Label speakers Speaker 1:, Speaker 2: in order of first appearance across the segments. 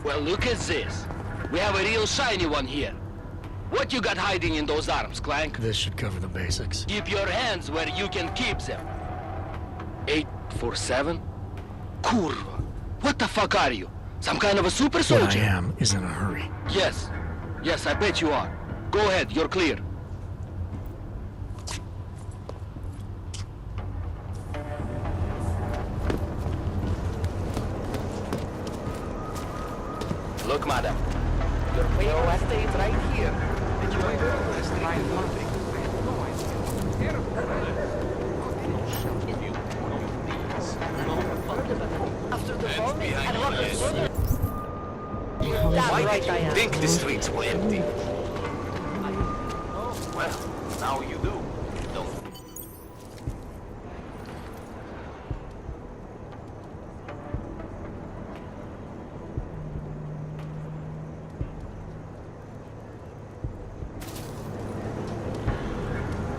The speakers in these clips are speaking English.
Speaker 1: Well, look at this. We have a real shiny one here. What you got hiding in those arms, Clank?
Speaker 2: This should cover the basics.
Speaker 1: Keep your hands where you can keep them. 847? Kurva. What the fuck are you? Some kind of a super soldier?
Speaker 2: What I am is in a hurry.
Speaker 1: Yes. Yes, I bet you are. Go ahead, you're clear. Look, madam. Your POS stays right here. And you ain't going to stay in London. After the bombing and rockets.
Speaker 3: Why did you think the streets were empty? Well, now you do, don't you?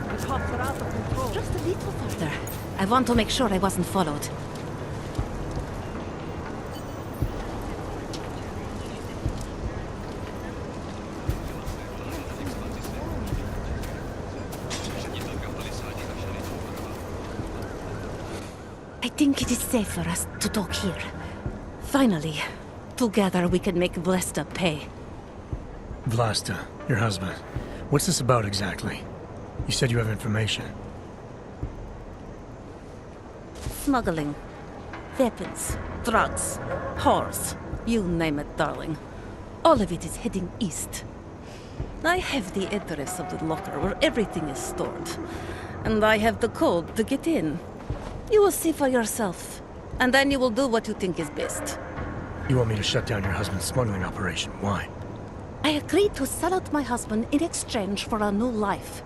Speaker 4: The cops are out of control. Just a little further. I want to make sure I wasn't followed. I think it is safe for us to talk here. Finally, together we can make Vlasta pay.
Speaker 2: Vlasta, your husband. What's this about exactly? You said you have information.
Speaker 4: Smuggling. Weapons. Drugs. Whores. You name it, darling. All of it is heading east. I have the address of the locker where everything is stored. And I have the code to get in. You will see for yourself. And then you will do what you think is best.
Speaker 2: You want me to shut down your husband's smuggling operation. Why?
Speaker 4: I agreed to sell out my husband in exchange for a new life.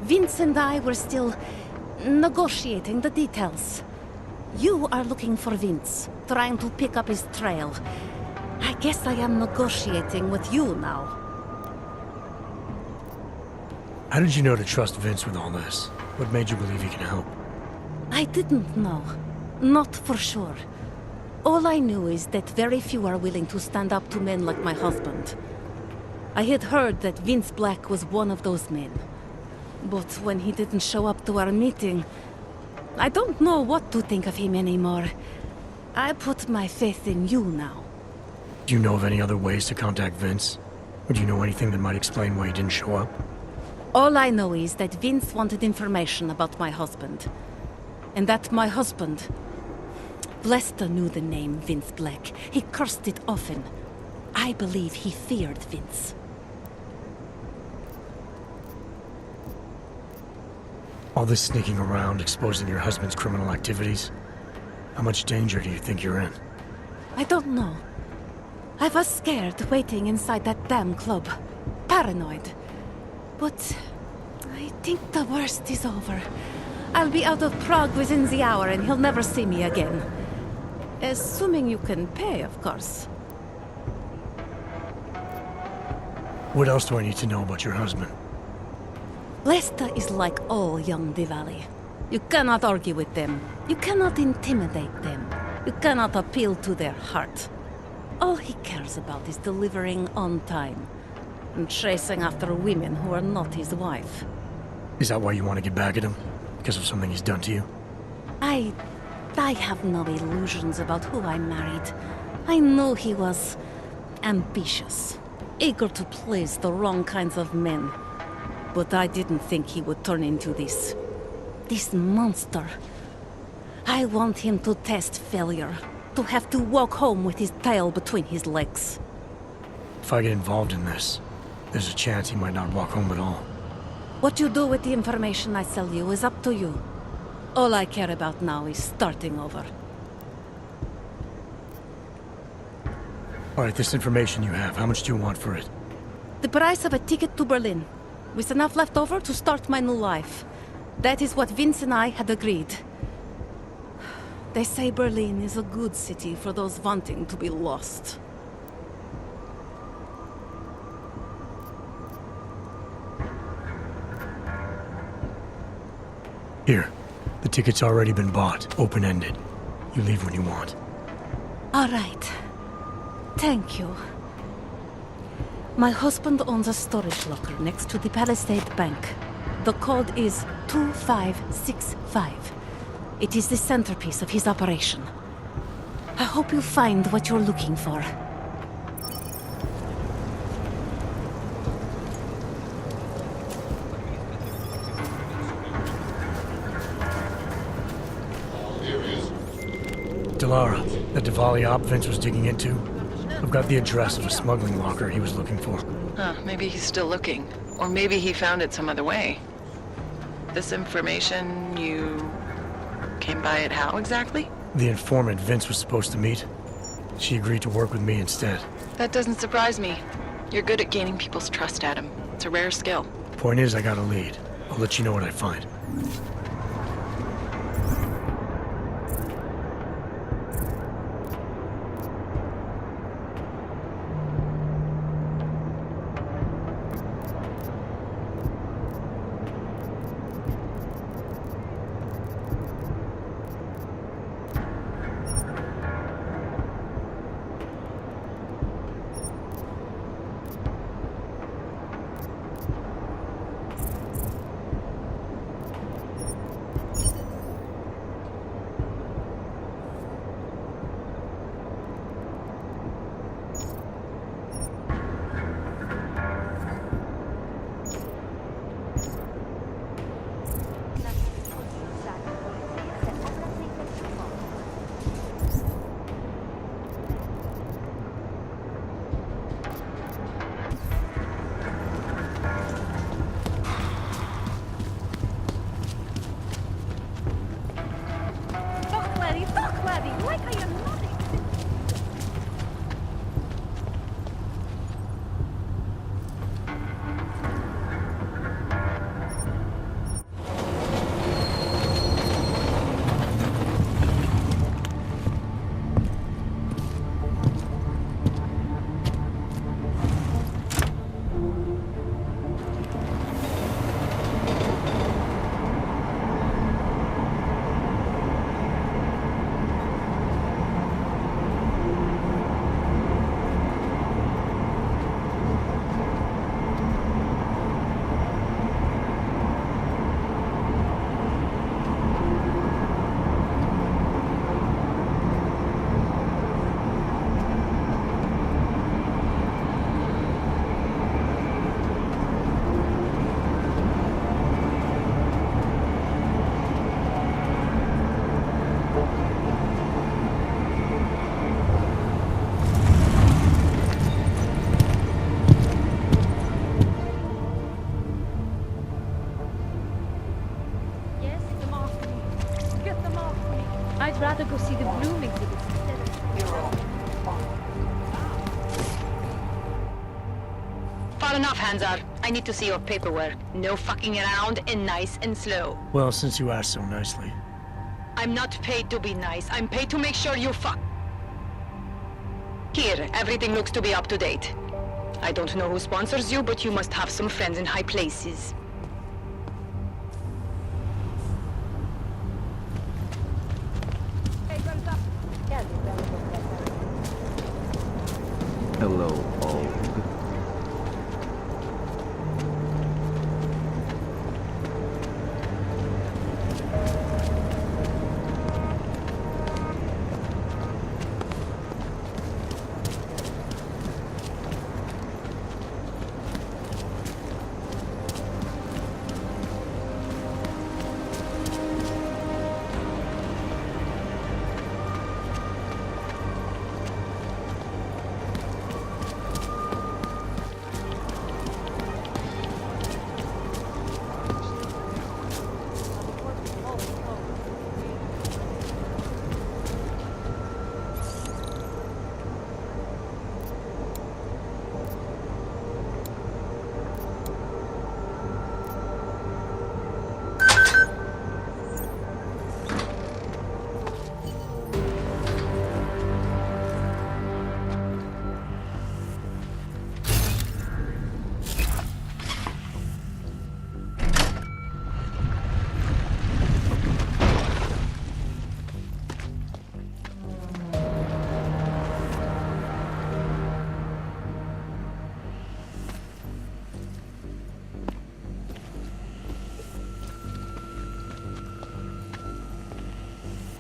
Speaker 4: Vince and I were still negotiating the details. You are looking for Vince, trying to pick up his trail. I guess I am negotiating with you now.
Speaker 2: How did you know to trust Vince with all this? What made you believe he can help?
Speaker 4: I didn't know. Not for sure. All I knew is that very few are willing to stand up to men like my husband. I had heard that Vince Black was one of those men. But when he didn't show up to our meeting, I don't know what to think of him anymore. I put my faith in you now.
Speaker 2: Do you know of any other ways to contact Vince? Or do you know anything that might explain why he didn't show up?
Speaker 4: All I know is that Vince wanted information about my husband. And that my husband... Lester knew the name Vince Black. He cursed it often. I believe he feared Vince.
Speaker 2: All this sneaking around, exposing your husband's criminal activities? How much danger do you think you're in?
Speaker 4: I don't know. I was scared waiting inside that damn club. Paranoid. But I think the worst is over. I'll be out of Prague within the hour and he'll never see me again. Assuming you can pay, of course.
Speaker 2: What else do I need to know about your husband?
Speaker 4: Lester is like all young Diwali. You cannot argue with them. You cannot intimidate them. You cannot appeal to their heart. All he cares about is delivering on time. And chasing after women who are not his wife.
Speaker 2: Is that why you want to get back at him? Because of something he's done to you?
Speaker 4: I have no illusions about who I married. I knew he was ambitious, eager to please the wrong kinds of men. But I didn't think he would turn into this monster. I want him to test failure, to have to walk home with his tail between his legs.
Speaker 2: If I get involved in this, there's a chance he might not walk home at all.
Speaker 4: What you do with the information I sell you is up to you. All I care about now is starting over.
Speaker 2: All right, this information you have, how much do you want for it?
Speaker 4: The price of a ticket to Berlin, with enough left over to start my new life. That is what Vince and I had agreed. They say Berlin is a good city for those wanting to be lost.
Speaker 2: Here, the ticket's already been bought, open-ended. You leave when you want.
Speaker 4: All right. Thank you. My husband owns a storage locker next to the Palisade Bank. The code is 2565. It is the centerpiece of his operation. I hope you find what you're looking for.
Speaker 2: Delara, the Diwali op Vince was digging into? I've got the address of a smuggling locker he was looking for.
Speaker 5: Huh, maybe he's still looking. Or maybe he found it some other way. This information, you came by it how exactly?
Speaker 2: The informant Vince was supposed to meet. She agreed to work with me instead.
Speaker 5: That doesn't surprise me. You're good at gaining people's trust, Adam. It's a rare skill.
Speaker 2: Point is, I got a lead. I'll let you know what I find.
Speaker 6: I'd rather go see the Bloom exhibits instead of...
Speaker 7: Far enough, Hanzar. I need to see your paperwork. No fucking around and nice and slow.
Speaker 2: Well, since you asked so nicely.
Speaker 7: I'm not paid to be nice. I'm paid to make sure you fuck. Here, everything looks to be up to date. I don't know who sponsors you, but you must have some friends in high places.
Speaker 8: Hello, all.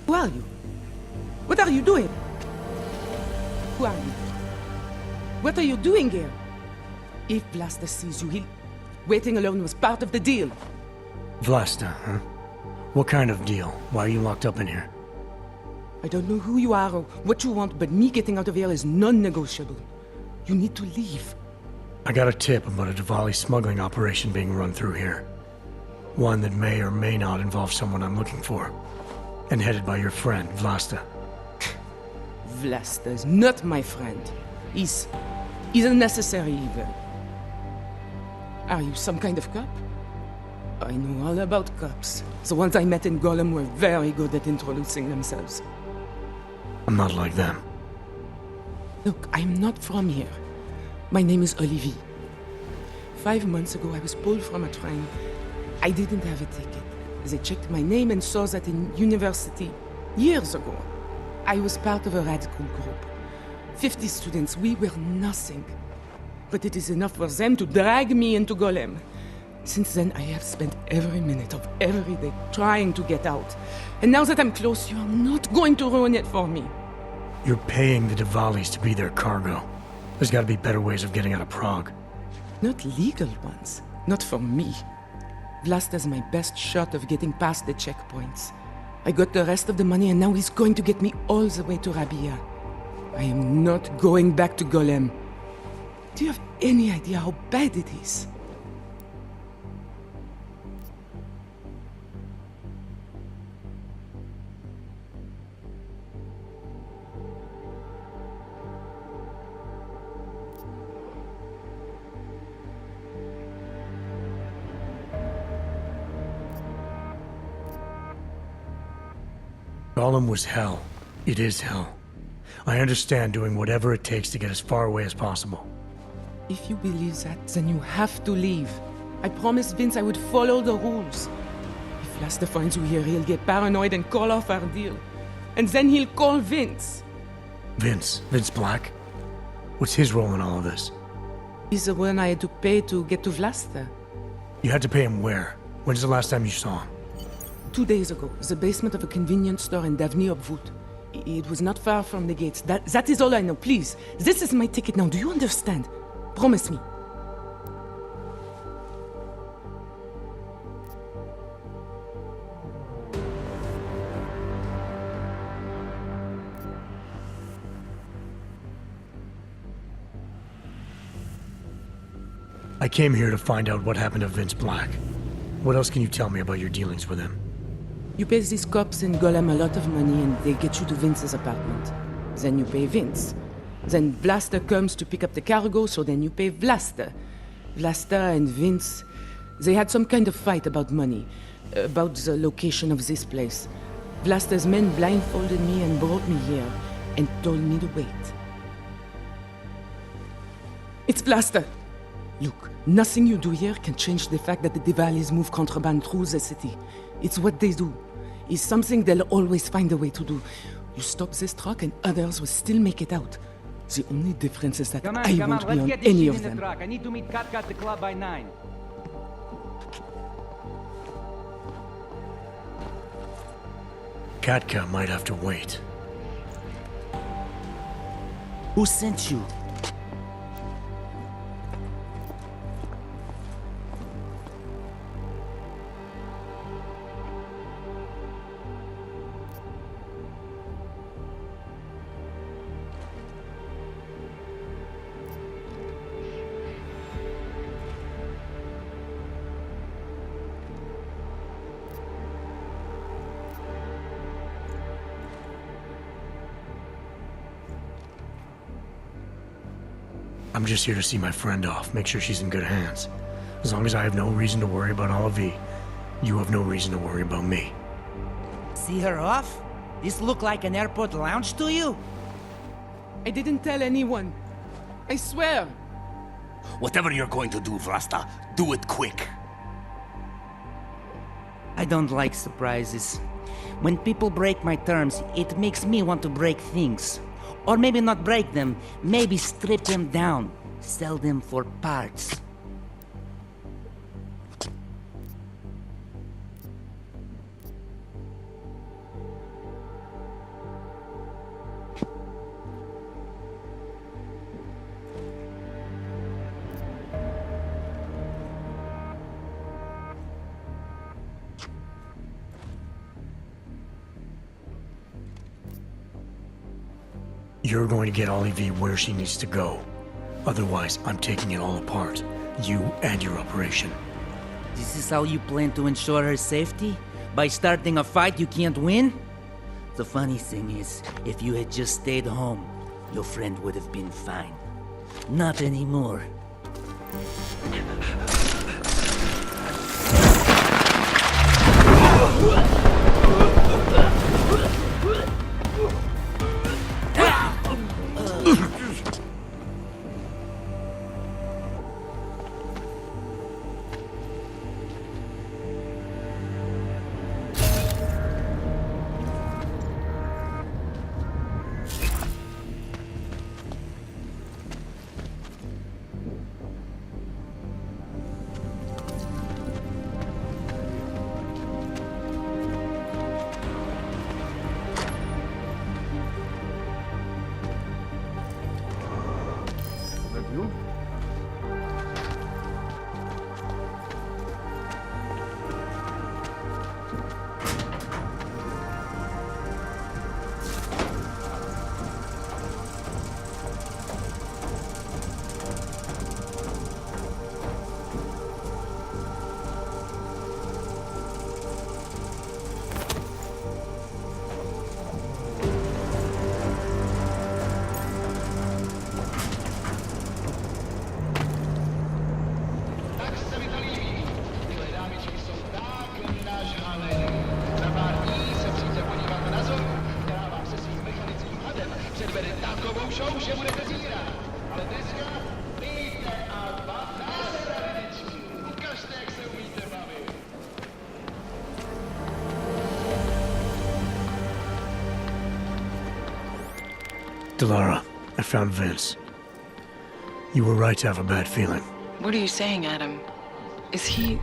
Speaker 8: Who are you? What are you doing? Who are you? What are you doing here? If Blaster sees you, waiting alone was part of the deal.
Speaker 2: Vlasta, huh? What kind of deal? Why are you locked up in here?
Speaker 8: I don't know who you are or what you want, but me getting out of here is non-negotiable. You need to leave.
Speaker 2: I got a tip about a Diwali smuggling operation being run through here. One that may or may not involve someone I'm looking for. And headed by your friend, Vlasta.
Speaker 8: Vlasta is not my friend. He's a necessary evil. Are you some kind of cop? I know all about cops. The ones I met in Golem were very good at introducing themselves.
Speaker 2: I'm not like them.
Speaker 8: Look, I'm not from here. My name is Olivier. 5 months ago, I was pulled from a train. I didn't have a ticket. They checked my name and saw that in university, years ago, I was part of a radical group. 50 students, we were nothing. But it is enough for them to drag me into Golem. Since then, I have spent every minute of every day trying to get out. And now that I'm close, you are not going to ruin it for me.
Speaker 2: You're paying the Diwalis to be their cargo. There's gotta be better ways of getting out of Prague.
Speaker 8: Not legal ones. Not for me. Vlasta's my best shot of getting past the checkpoints. I got the rest of the money and now he's going to get me all the way to Rabia. I am not going back to Golem. Do you have any idea how bad it is?
Speaker 2: Golem was hell. It is hell. I understand doing whatever it takes to get as far away as possible.
Speaker 8: If you believe that, then you have to leave. I promised Vince I would follow the rules. If Lasta finds you here, he'll get paranoid and call off our deal. And then he'll call Vince.
Speaker 2: Vince Black? What's his role in all of this?
Speaker 8: He's the one I had to pay to get to Vlasta.
Speaker 2: You had to pay him where? When's the last time you saw him?
Speaker 8: 2 days ago, the basement of a convenience store in Davny Obvut. It was not far from the gates. That is all I know. Please, this is my ticket now. Do you understand? Promise me.
Speaker 2: I came here to find out what happened to Vince Black. What else can you tell me about your dealings with him?
Speaker 8: You pay these cops in Golem a lot of money and they get you to Vince's apartment. Then you pay Vince. Then Vlasta comes to pick up the cargo, so then you pay Vlasta. Vlasta and Vince, they had some kind of fight about money, about the location of this place. Vlasta's men blindfolded me and brought me here, and told me to wait. It's Vlasta! Look, nothing you do here can change the fact that the Diwalis move contraband through the city. It's what they do. It's something they'll always find a way to do. You stop this truck and others will still make it out. The only difference is that I won't be on any of them.
Speaker 9: I need to meet Katka at the club by 9.
Speaker 2: Katka might have to wait.
Speaker 10: Who sent you?
Speaker 2: I'm just here to see my friend off, make sure she's in good hands. As long as I have no reason to worry about Olivier, you have no reason to worry about me.
Speaker 10: See her off? This look like an airport lounge to you?
Speaker 8: I didn't tell anyone. I swear.
Speaker 11: Whatever you're going to do, Vlasta, do it quick.
Speaker 10: I don't like surprises. When people break my terms, it makes me want to break things. Or maybe not break them, maybe strip them down, sell them for parts.
Speaker 2: You're going to get Ollie V where she needs to go. Otherwise, I'm taking it all apart. You and your operation.
Speaker 10: This is how you plan to ensure her safety? By starting a fight you can't win? The funny thing is, if you had just stayed home, your friend would have been fine. Not anymore.
Speaker 2: Delara, I found Vince. You were right to have a bad feeling.
Speaker 5: What are you saying, Adam? Is he...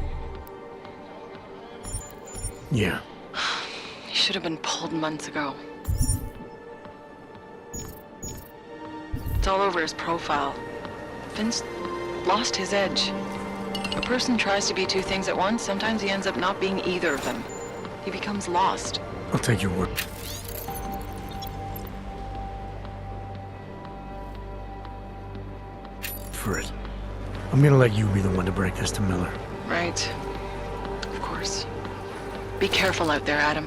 Speaker 2: Yeah.
Speaker 5: He should have been pulled months ago. It's all over his profile. Vince lost his edge. A person tries to be two things at once, sometimes he ends up not being either of them. He becomes lost.
Speaker 2: I'll take your word for it. I'm gonna let you be the one to break this to Miller.
Speaker 5: Right. Of course. Be careful out there, Adam.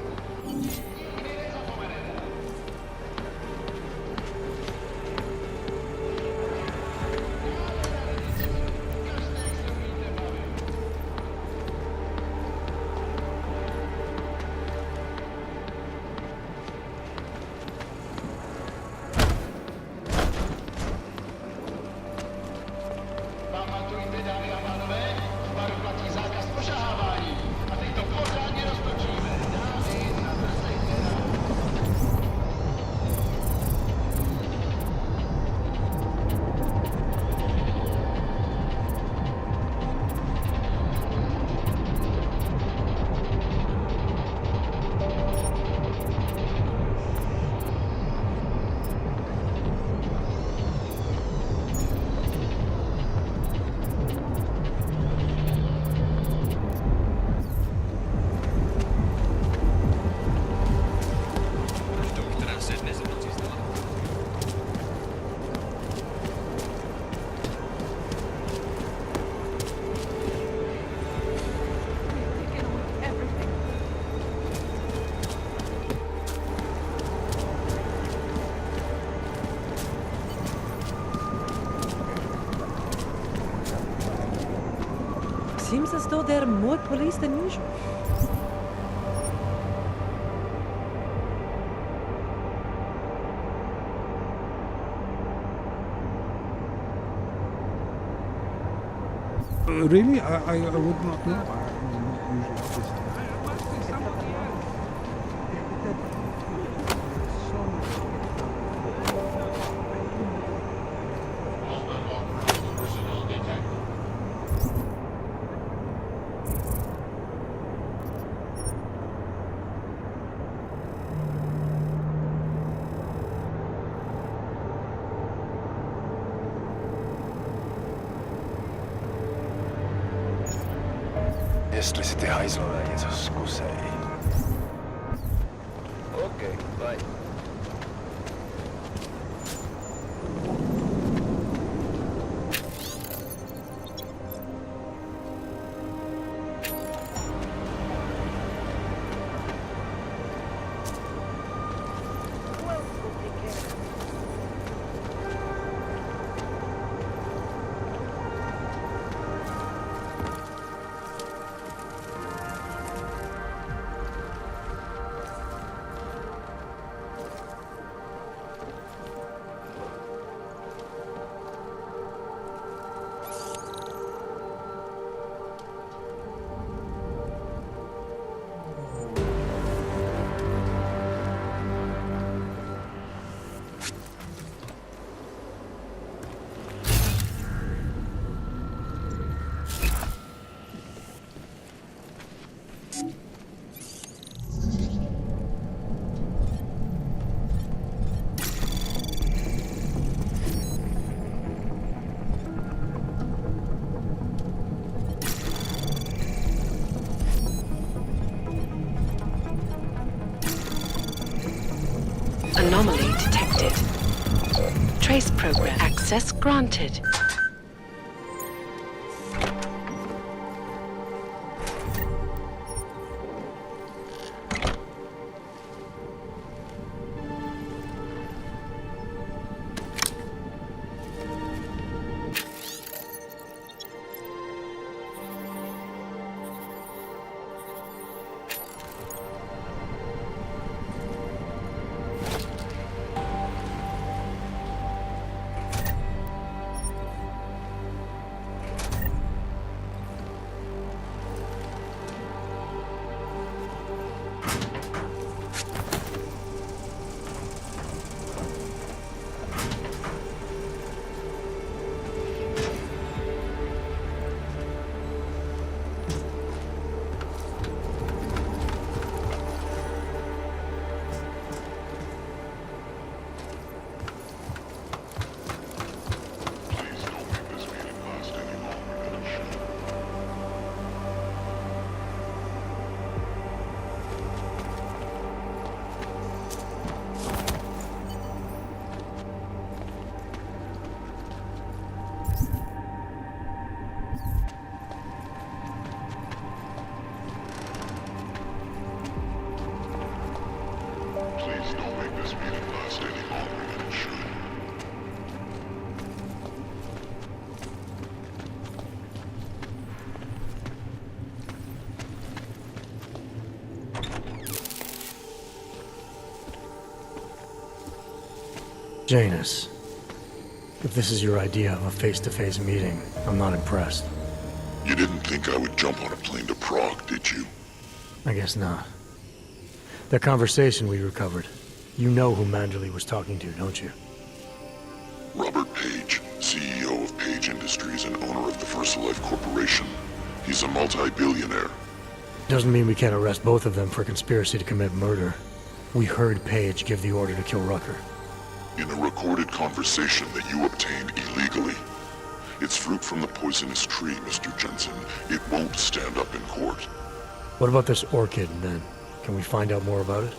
Speaker 12: Seems as though there are more police than usual.
Speaker 13: Really? I would not know. I'm not usually this.
Speaker 14: Jestli si ty hajzlové něco zkusej.
Speaker 1: Okay, bye.
Speaker 5: Anomaly detected. Trace program. Access granted.
Speaker 2: Janus, if this is your idea of a face-to-face meeting, I'm not impressed.
Speaker 15: You didn't think I would jump on a plane to Prague, did you?
Speaker 2: I guess not. That conversation we recovered, you know who Manderley was talking to, don't you?
Speaker 15: Robert Page, CEO of Page Industries and owner of the VersaLife Corporation. He's a multi-billionaire.
Speaker 2: Doesn't mean we can't arrest both of them for conspiracy to commit murder. We heard Page give the order to kill Rucker.
Speaker 15: In a recorded conversation that you obtained illegally. It's fruit from the poisonous tree, Mr. Jensen. It won't stand up in court.
Speaker 2: What about this orchid, then? Can we find out more about it?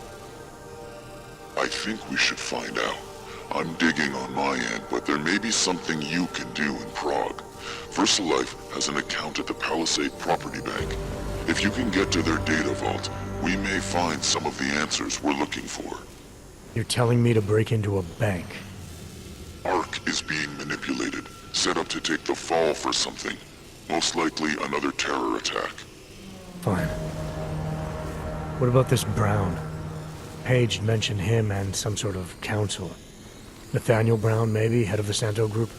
Speaker 15: I think we should find out. I'm digging on my end, but there may be something you can do in Prague. VersaLife has an account at the Palisade Property Bank. If you can get to their data vault, we may find some of the answers we're looking for.
Speaker 2: You're telling me to break into a bank?
Speaker 15: ARC is being manipulated, set up to take the fall for something. Most likely another terror attack.
Speaker 2: Fine. What about this Brown? Page mentioned him and some sort of council. Nathaniel Brown, maybe, head of the Santo Group?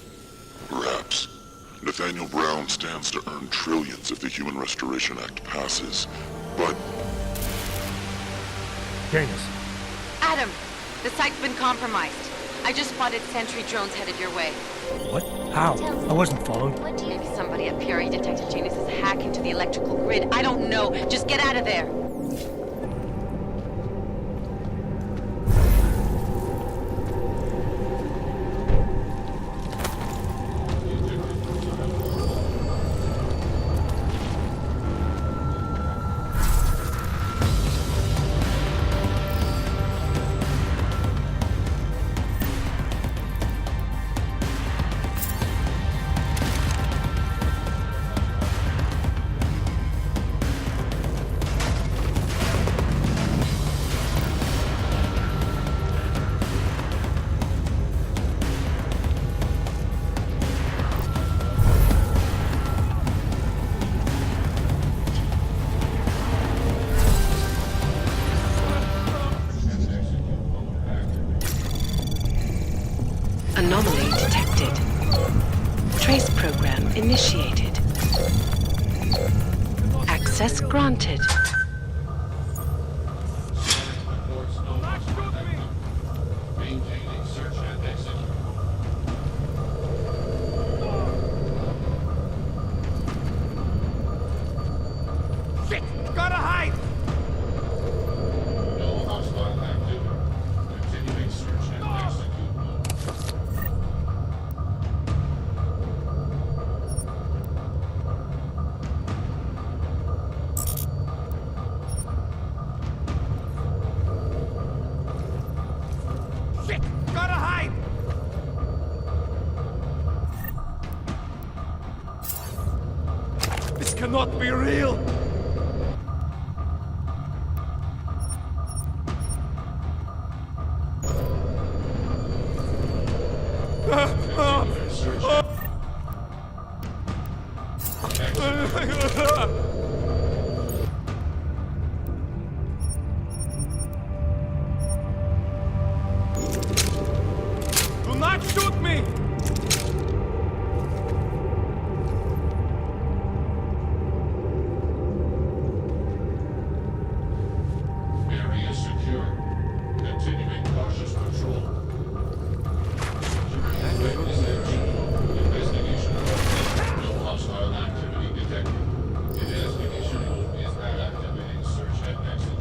Speaker 15: Perhaps. Nathaniel Brown stands to earn trillions if the Human Restoration Act passes, but...
Speaker 2: Janus.
Speaker 16: Adam! The site's been compromised. I just spotted sentry drones headed your way.
Speaker 2: What? How? I wasn't followed.
Speaker 16: Maybe somebody up here detected Janus's hack into the electrical grid. I don't know. Just get out of there.
Speaker 5: Anomaly detected. Trace program initiated. Access granted.
Speaker 9: Shit! Gotta hide! cannot be real! Do not shoot me!
Speaker 15: Area secure. Continuing cautious patrol. Investigation. No hostile activity detected. Investigation is now activating search and exit.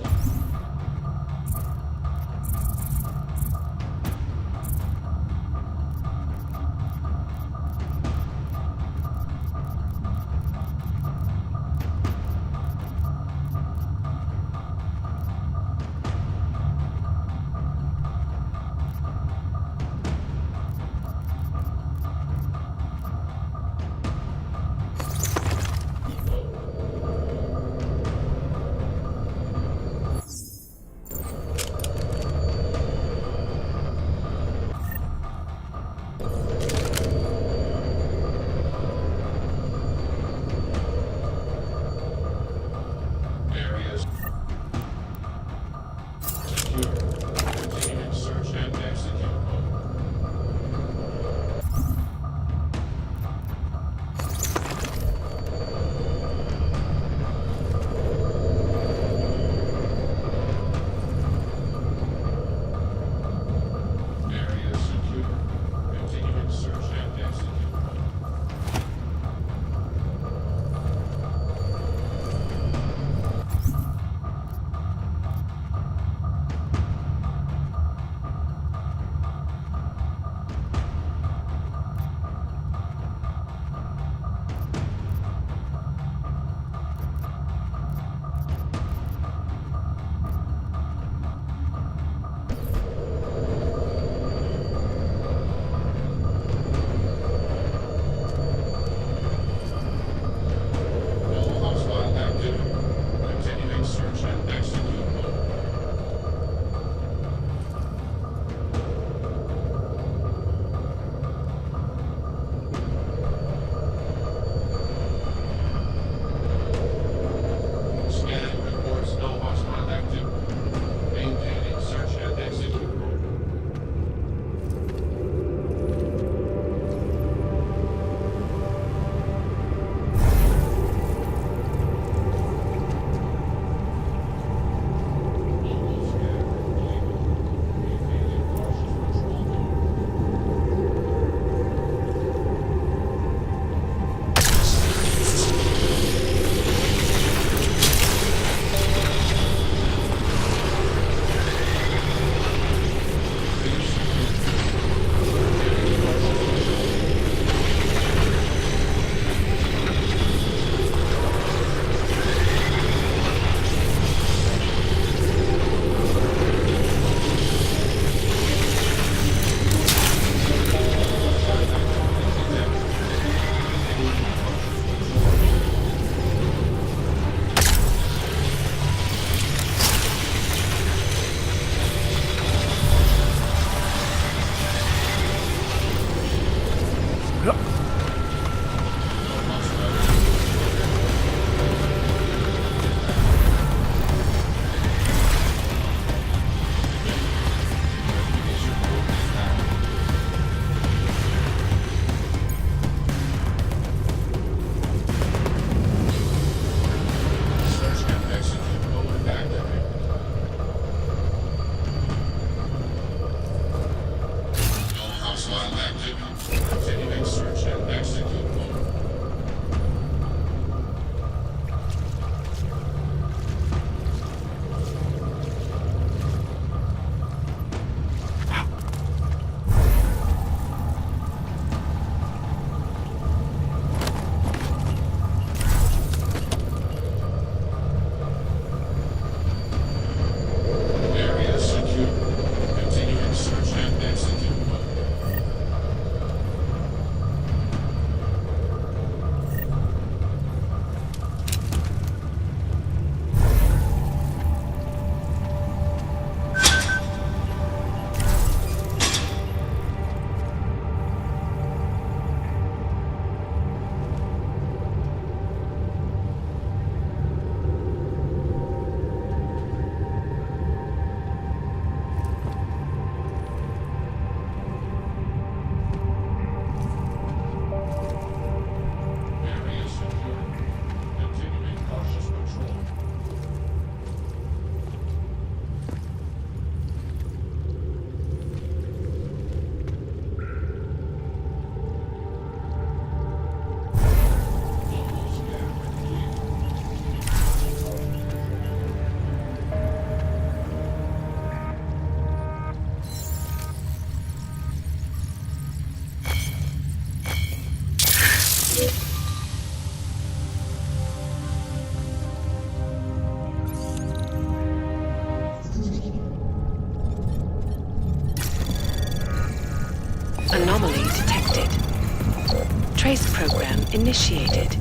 Speaker 17: Trace program initiated.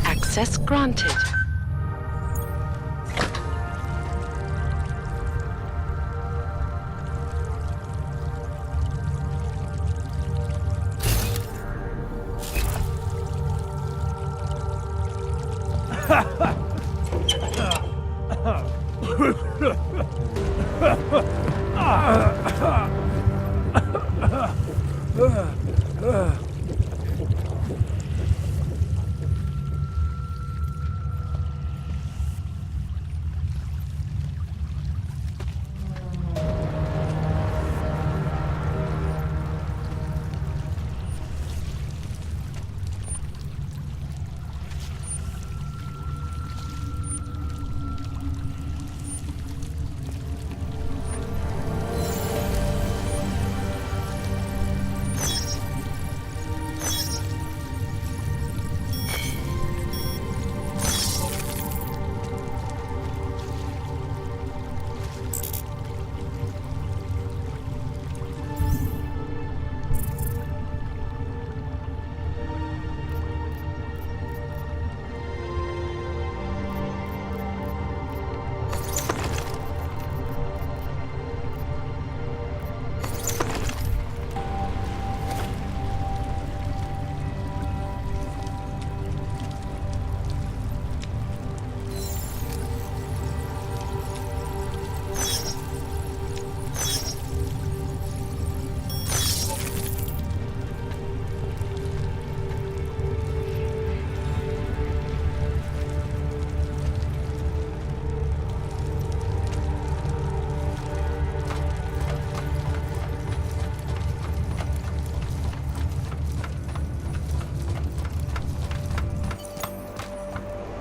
Speaker 17: Access granted.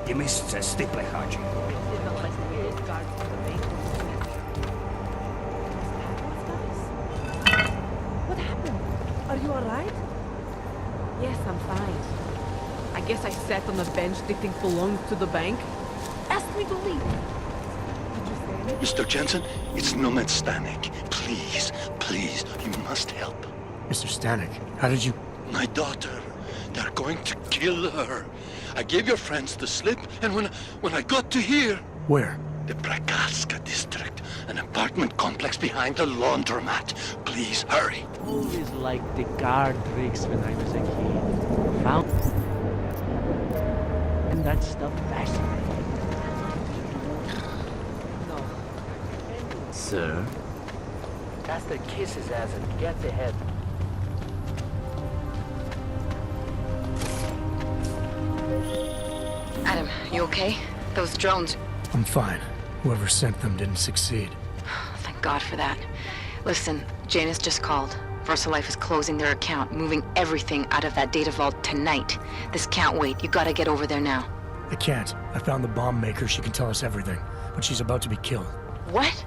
Speaker 11: Ti misce stiple, Haji.
Speaker 12: What happened? Are you alright?
Speaker 18: Yes, I'm fine. I guess I sat on a bench they think belonged to the bank. Asked me to leave.
Speaker 19: Mr. Jensen, it's Nomad Stanek. Please, please, you must help.
Speaker 2: Mr. Stanek, how did you...
Speaker 19: My daughter. They're going to kill her. I gave your friends the slip, and when I got to here...
Speaker 2: Where?
Speaker 19: The Prakaska district, an apartment complex behind the laundromat. Please, hurry.
Speaker 1: Always liked the card tricks when I was a kid. Found... And that stuff fascinating. No.
Speaker 11: Sir?
Speaker 1: Faster kiss his ass and get ahead.
Speaker 5: Adam, you okay? Those drones...
Speaker 2: I'm fine. Whoever sent them didn't succeed.
Speaker 5: Thank God for that. Listen, Janus just called. VersaLife is closing their account, moving everything out of that data vault tonight. This can't wait. You gotta get over there now.
Speaker 2: I can't. I found the bomb maker. She can tell us everything. But she's about to be killed.
Speaker 5: What?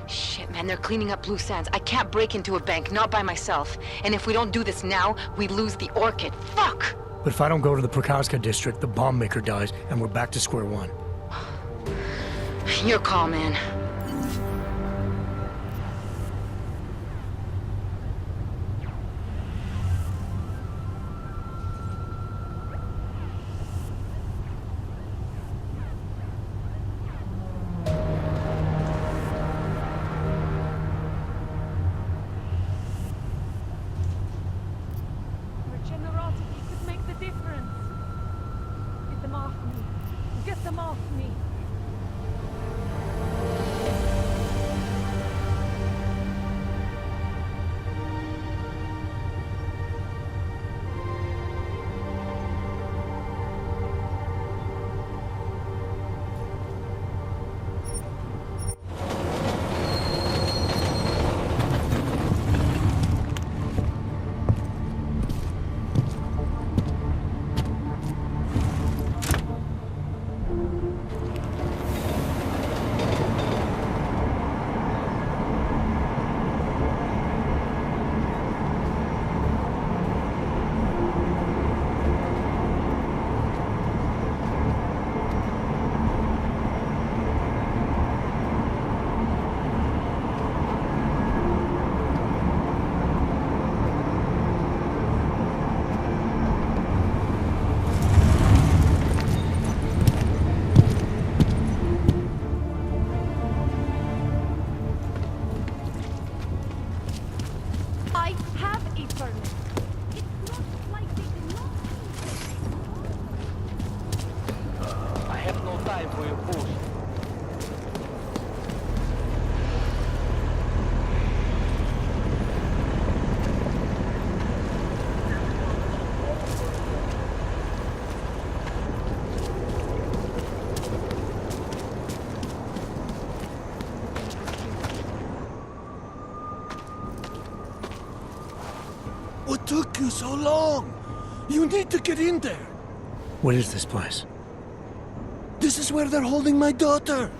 Speaker 5: Shit, man, they're cleaning up loose ends. I can't break into a bank, not by myself. And if we don't do this now, we lose the Orchid. Fuck!
Speaker 2: But if I don't go to the Prakaska district, the bomb maker dies, and we're back to square one.
Speaker 5: Your call, man.
Speaker 6: Your generosity could make the difference. Get them off me. Get them off me.
Speaker 9: What took you so long? You need to get in there.
Speaker 2: What is this place?
Speaker 9: This is where they're holding my daughter.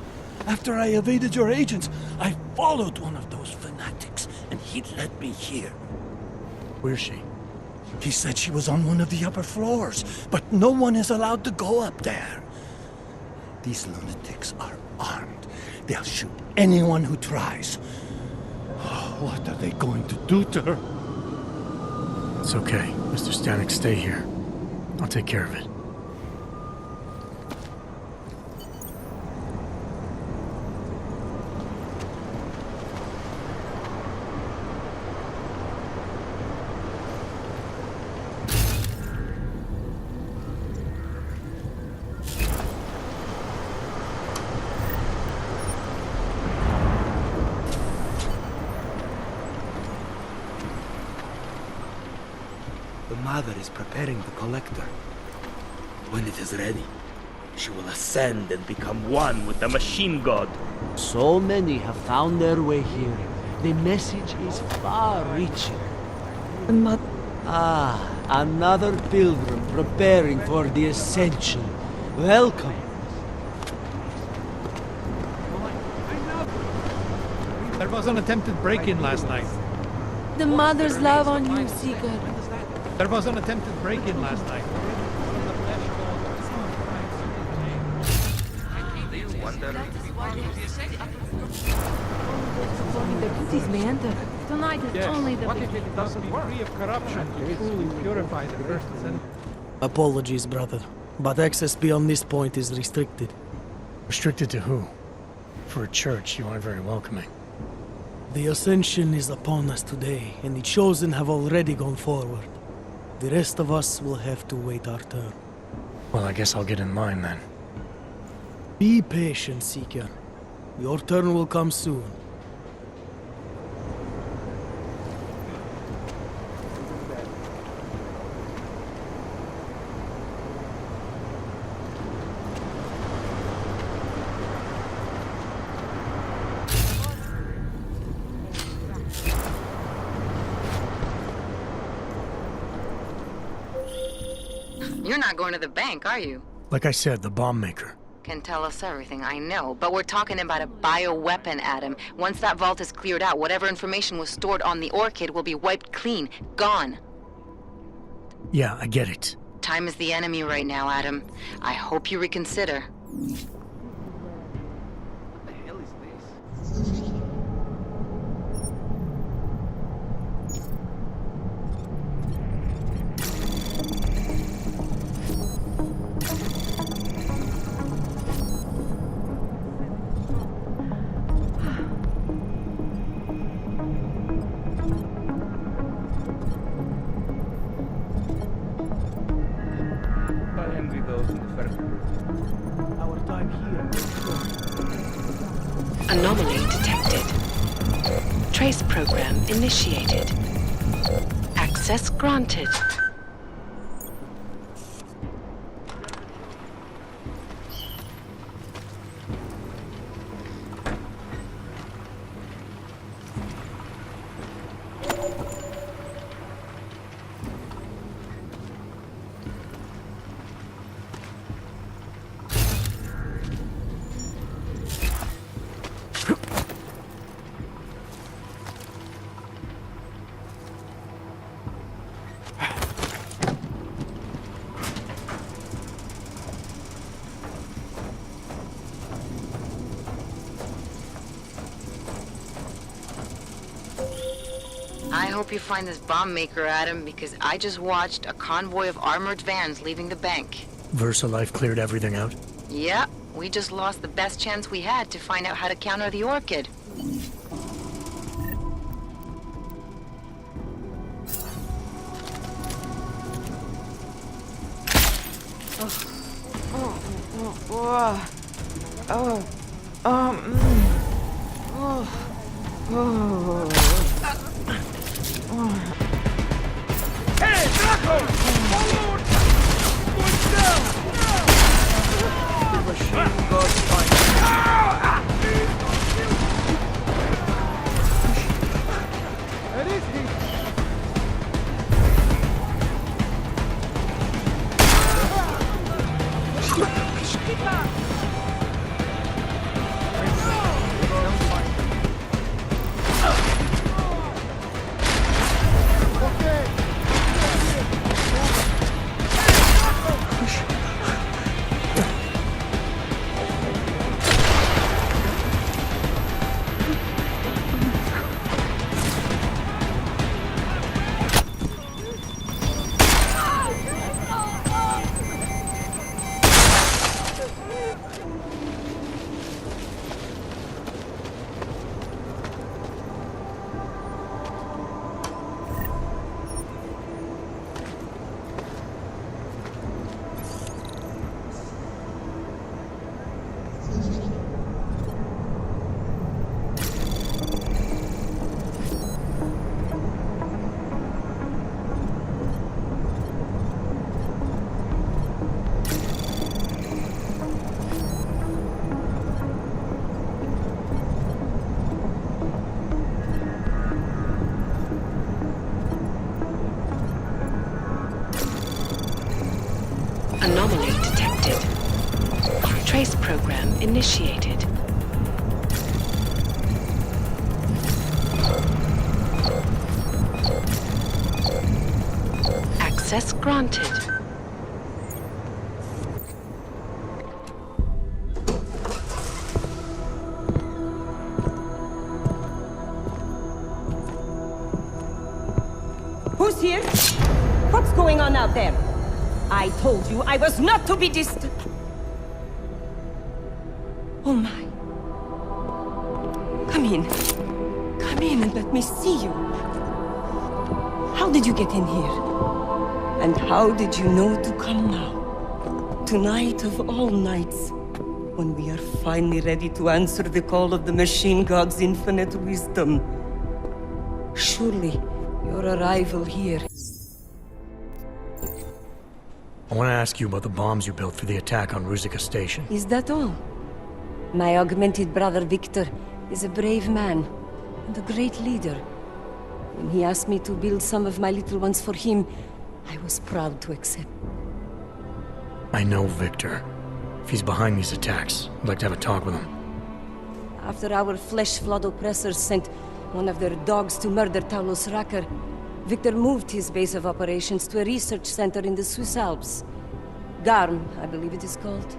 Speaker 9: After I evaded your agents, I followed one of those fanatics, and he led me here.
Speaker 2: Where's she?
Speaker 9: He said she was on one of the upper floors, but no one is allowed to go up there. These lunatics are armed. They'll shoot anyone who tries. What are they going to do to her?
Speaker 2: It's okay. Mr. Stanek, stay here. I'll take care of it.
Speaker 11: The mother is preparing the collector. When it is ready, she will ascend and become one with the machine god.
Speaker 20: So many have found their way here. The message is far-reaching. Another pilgrim preparing for the ascension. Welcome.
Speaker 21: There was an attempted break-in last night.
Speaker 18: The mother's love on you, Seeker.
Speaker 21: There was an attempted break-in last night.
Speaker 18: Performing their duties, man. Tonight is only the
Speaker 21: What if it doesn't be free of corruption to truly purify the first ascent?
Speaker 20: Apologies, brother, but access beyond this point is restricted.
Speaker 2: Restricted to who? For a church, you aren't very welcoming.
Speaker 20: The ascension is upon us today, and the chosen have already gone forward. The rest of us will have to wait our turn.
Speaker 2: Well, I guess I'll get in line then.
Speaker 20: Be patient, Seeker. Your turn will come soon.
Speaker 5: You're not going to the bank, are you?
Speaker 2: Like I said, the bomb maker.
Speaker 5: Can tell us everything, I know. But we're talking about a bioweapon, Adam. Once that vault is cleared out, whatever information was stored on the Orchid will be wiped clean. Gone.
Speaker 2: Yeah, I get it.
Speaker 5: Time is the enemy right now, Adam. I hope you reconsider.
Speaker 21: What the hell is this?
Speaker 20: Our time here.
Speaker 17: Anomaly detected. Trace program initiated. Access granted.
Speaker 5: I hope you find this bomb maker, Adam, because I just watched a convoy of armored vans leaving the bank.
Speaker 2: VersaLife cleared everything out?
Speaker 5: Yeah, we just lost the best chance we had to find out how to counter the Orchid.
Speaker 9: Hey, Draco! Forward! Going down!
Speaker 20: The machine god fight.
Speaker 9: Where is he?
Speaker 17: initiated. Access granted.
Speaker 3: Who's here? What's going on out there? I told you I was not to be distant. Oh my. Come in. Come in and let me see you. How did you get in here? And how did you know to come now? Tonight of all nights, when we are finally ready to answer the call of the machine god's infinite wisdom. Surely, your arrival here.
Speaker 2: I want to ask you about the bombs you built for the attack on Ruzicka Station.
Speaker 3: Is that all? My augmented brother Victor is a brave man and a great leader. When he asked me to build some of my little ones for him, I was proud to accept.
Speaker 2: I know Victor. If he's behind these attacks, I'd like to have a talk with him.
Speaker 3: After our flesh-flood oppressors sent one of their dogs to murder Talos Racker, Victor moved his base of operations to a research center in the Swiss Alps. Garm, I believe it is called.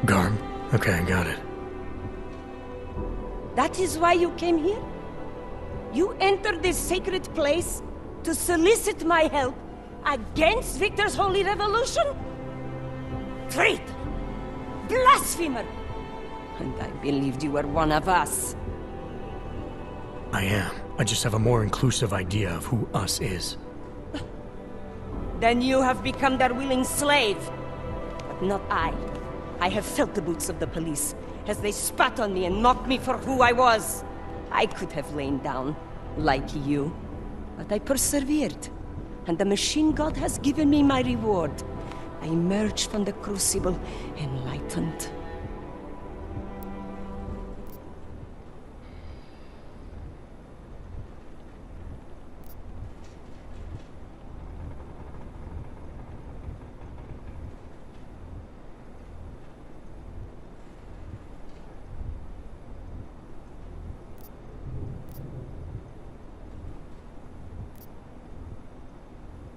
Speaker 2: Garm? Okay, got it.
Speaker 3: That is why you came here? You entered this sacred place to solicit my help against Victor's holy revolution? Traitor! Blasphemer! And I believed you were one of us.
Speaker 2: I am. I just have a more inclusive idea of who us is.
Speaker 3: Then you have become their willing slave. But not I. I have felt the boots of the police as they spat on me and mocked me for who I was. I could have lain down, like you. But I persevered. And the machine god has given me my reward. I emerged from the crucible enlightened.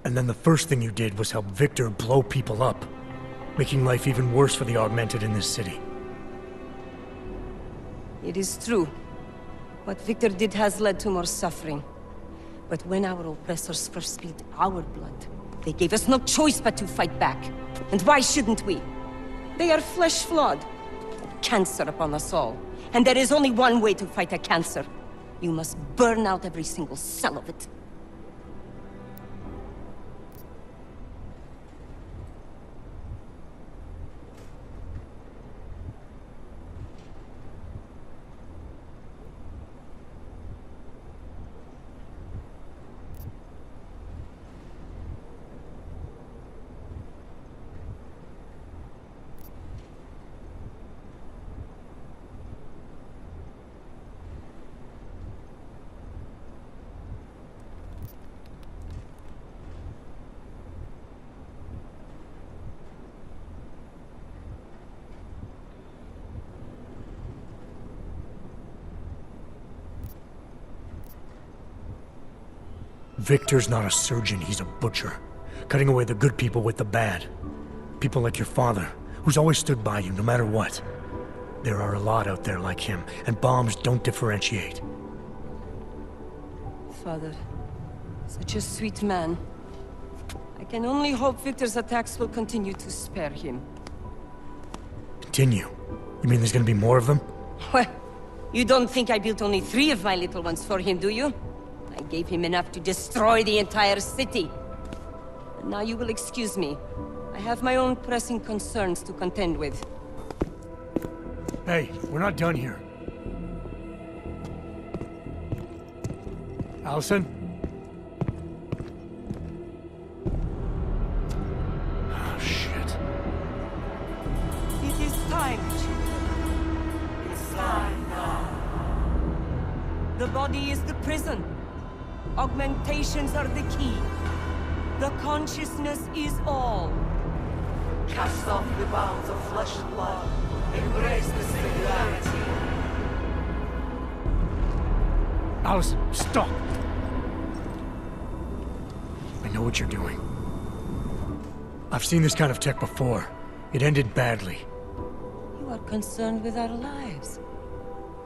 Speaker 2: And then the first thing you did was help Victor blow people up, making life even worse for the augmented in this city.
Speaker 3: It is true. What Victor did has led to more suffering. But when our oppressors first spilled our blood, they gave us no choice but to fight back. And why shouldn't we? They are flesh-flawed. Cancer upon us all. And there is only one way to fight a cancer. You must burn out every single cell of it.
Speaker 2: Victor's not a surgeon, he's a butcher. Cutting away the good people with the bad. People like your father, who's always stood by you no matter what. There are a lot out there like him, and bombs don't differentiate.
Speaker 3: Father, such a sweet man. I can only hope Victor's attacks will continue to spare him.
Speaker 2: Continue? You mean there's gonna be more of them?
Speaker 3: Well, you don't think I built only 3 of my little ones for him, do you? I gave him enough to destroy the entire city. And now you will excuse me. I have my own pressing concerns to contend with.
Speaker 2: Hey, we're not done here. Allison? Oh, shit.
Speaker 3: It is time, children. It's time now. The body is the prison. Augmentations are the key. The consciousness is all.
Speaker 1: Cast off the bounds of flesh and blood,
Speaker 10: Embrace the singularity.
Speaker 2: Allison, stop! I know what you're doing. I've seen this kind of tech before. It ended badly.
Speaker 3: You are concerned with our lives.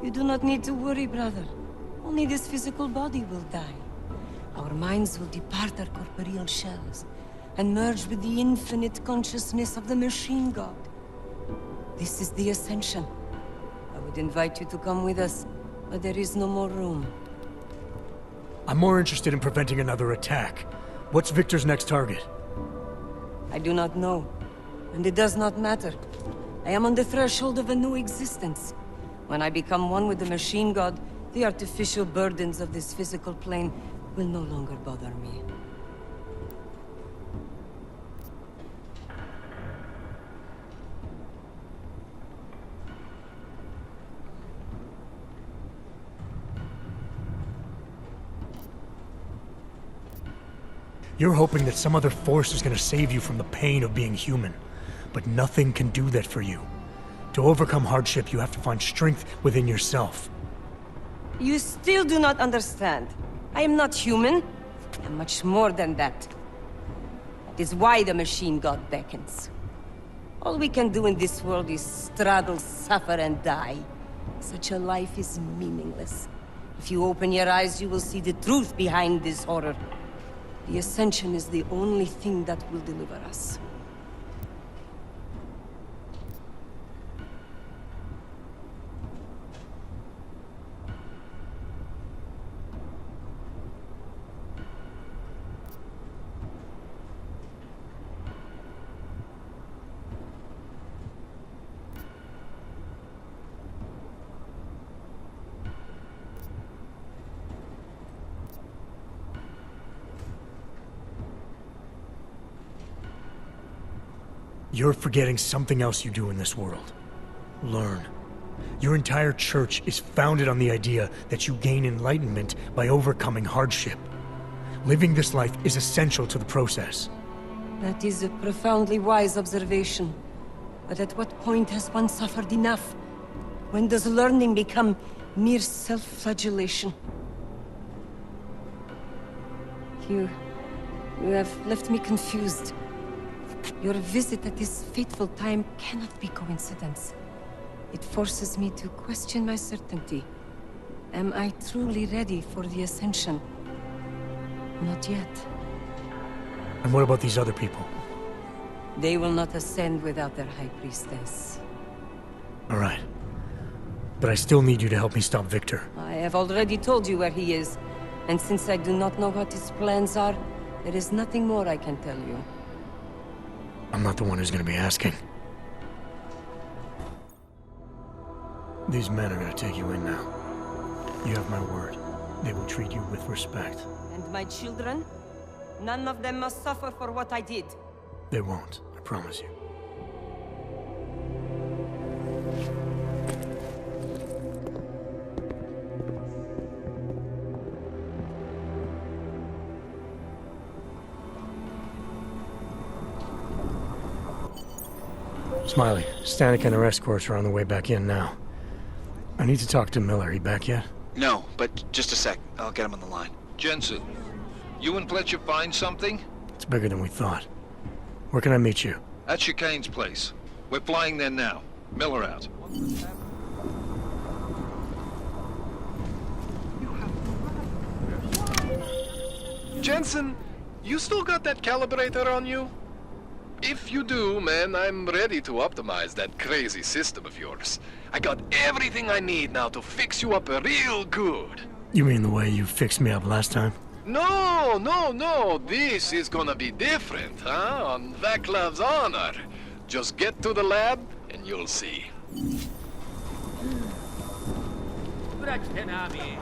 Speaker 3: You do not need to worry, brother. Only this physical body will die. Our minds will depart our corporeal shells and merge with the infinite consciousness of the machine god. This is the Ascension. I would invite you to come with us, but there is no more room.
Speaker 2: I'm more interested in preventing another attack. What's Victor's next target?
Speaker 3: I do not know, and it does not matter. I am on the threshold of a new existence. When I become one with the machine god, the artificial burdens of this physical plane will no longer bother me.
Speaker 2: You're hoping that some other force is gonna save you from the pain of being human. But nothing can do that for you. To overcome hardship, you have to find strength within yourself.
Speaker 3: You still do not understand. I am not human. I am much more than that. That is why the machine god beckons. All we can do in this world is struggle, suffer, and die. Such a life is meaningless. If you open your eyes, you will see the truth behind this horror. The Ascension is the only thing that will deliver us.
Speaker 2: You're forgetting something else you do in this world. Learn. Your entire church is founded on the idea that you gain enlightenment by overcoming hardship. Living this life is essential to the process.
Speaker 3: That is a profoundly wise observation. But at what point has one suffered enough? When does learning become mere self-flagellation? You have left me confused. Your visit at this fateful time cannot be coincidence. It forces me to question my certainty. Am I truly ready for the Ascension? Not yet.
Speaker 2: And what about these other people?
Speaker 3: They will not ascend without their High Priestess.
Speaker 2: All right. But I still need you to help me stop Victor.
Speaker 3: I have already told you where he is. And since I do not know what his plans are, there is nothing more I can tell you.
Speaker 2: I'm not the one who's gonna be asking. These men are gonna take you in now. You have my word. They will treat you with respect.
Speaker 3: And my children? None of them must suffer for what I did.
Speaker 2: They won't, I promise you. Smiley, Stanek and their escorts are on the way back in now. I need to talk to Miller. He back yet?
Speaker 4: No, but just a sec. I'll get him on the line.
Speaker 22: Jensen, you and Fletcher find something?
Speaker 2: It's bigger than we thought. Where can I meet you?
Speaker 22: At Chicane's place. We're flying there now. Miller out.
Speaker 14: Jensen, you still got that calibrator on you? If you do, man, I'm ready to optimize that crazy system of yours. I got everything I need now to fix you up real good.
Speaker 2: You mean the way you fixed me up last time?
Speaker 14: No. This is gonna be different, huh? On Vaclav's honor. Just get to the lab, and you'll see.
Speaker 10: Brać te nami.